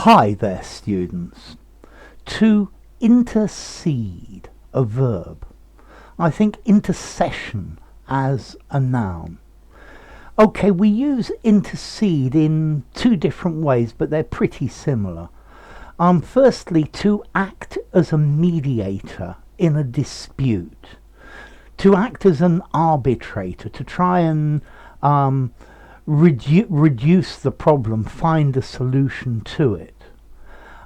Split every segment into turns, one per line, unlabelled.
Hi there, students. To intercede, a verb. I think intercession as a noun. Okay, we use intercede in two different ways, but they're pretty similar. Firstly, to act as a mediator in a dispute. To act as an arbitrator, to try and reduce the problem, find a solution to it.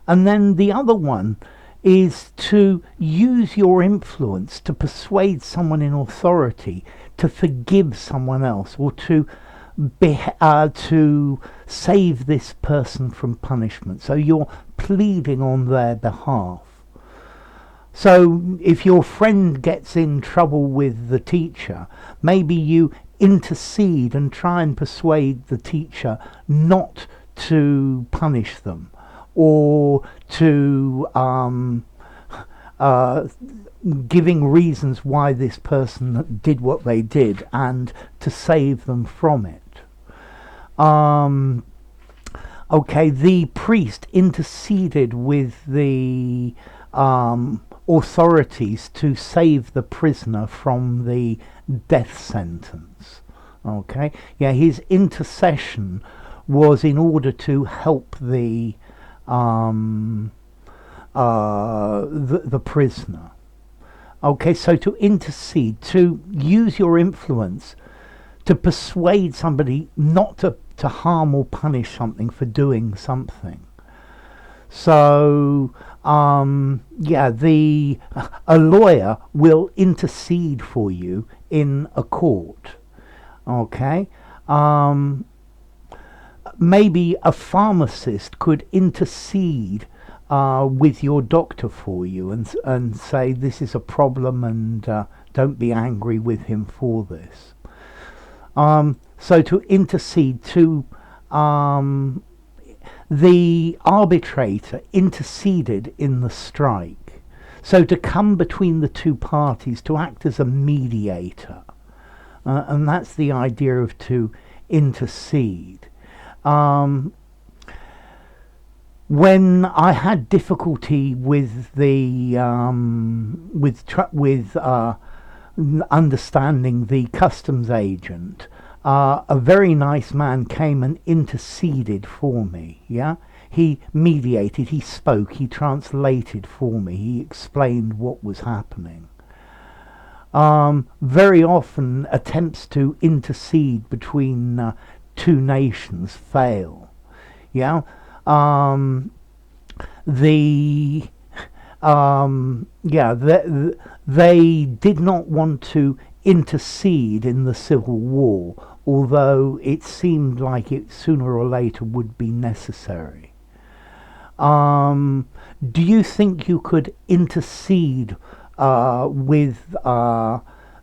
And then the other one is to use your influence to persuade someone in authority to forgive someone else, or to save this person from punishment. So you're pleading on their behalf. So if your friend gets in trouble with the teacher, maybe you intercede and try and persuade the teacher not to punish them, or to giving reasons why this person did what they did and to save them from it. Okay, the priest interceded with the authorities to save the prisoner from the death sentence. Okay, yeah, his intercession was in order to help the prisoner. Okay, so to intercede, to use your influence to persuade somebody not to harm or punish something for doing something. So yeah, a lawyer will intercede for you in a court. Okay, maybe a pharmacist could intercede with your doctor for you and say this is a problem, and don't be angry with him for this. So to intercede, to the arbitrator interceded in the strike. So to come between the two parties, to act as a mediator. And that's the idea of to intercede. When I had difficulty with the understanding the customs agent, a very nice man came and interceded for me. Yeah, he mediated, he spoke, he translated for me, he explained what was happening. Very often attempts to intercede between two nations fail. Yeah, they did not want to intercede in the Civil War, although it seemed like it sooner or later would be necessary. Do you think you could intercede with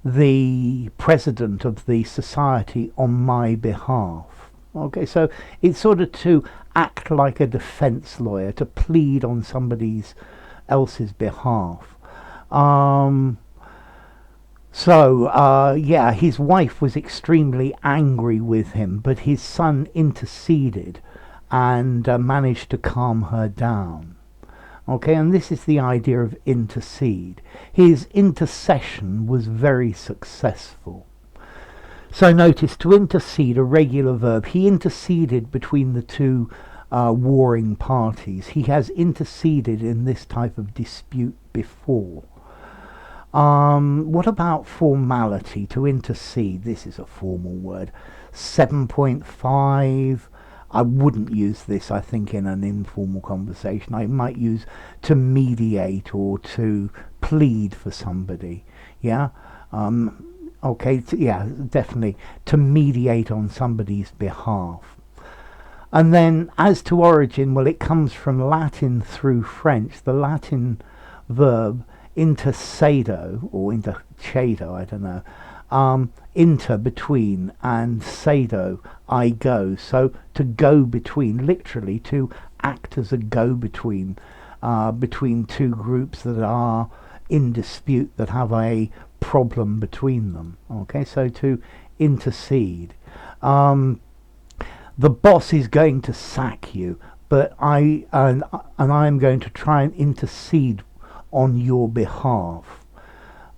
the president of the society on my behalf? Okay, so it's sort of to act like a defense lawyer, to plead on somebody else's behalf. Yeah, his wife was extremely angry with him, but his son interceded and managed to calm her down. Okay, and this is the idea of intercede. His intercession was very successful. So notice, to intercede, a regular verb. He interceded between the two warring parties. He has interceded in this type of dispute before. What about formality? To intercede, this is a formal word. 7.5. I wouldn't use this, I think, in an informal conversation. I might use to mediate or to plead for somebody. Yeah. Okay, yeah, definitely to mediate on somebody's behalf. And then as to origin, well, it comes from Latin through French. The Latin verb intercedo, or intercedo, I don't know, inter, between, and cedo, I go. So to go between, literally to act as a go-between, between two groups that are in dispute, that have a problem between them. Okay, so to intercede. The boss is going to sack you, but and I am going to try and intercede on your behalf.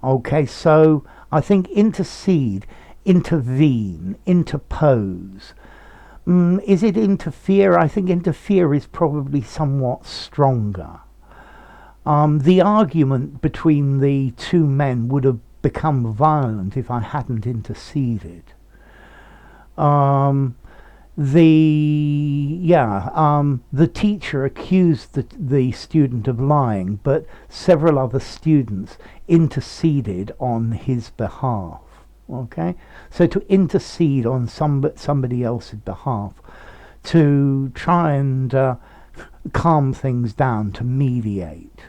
Okay, so I think intercede, intervene, interpose. Is it interfere? I think interfere is probably somewhat stronger. The argument between the two men would have become violent if I hadn't interceded. The teacher accused the student of lying, but several other students interceded on his behalf. Okay, so to intercede on somebody else's behalf, to try and calm things down, to mediate.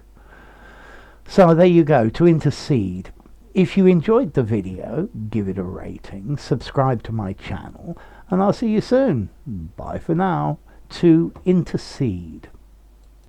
So there you go, to intercede. If you enjoyed the video, give it a rating, subscribe to my channel, and I'll see you soon. Bye for now. To intercede.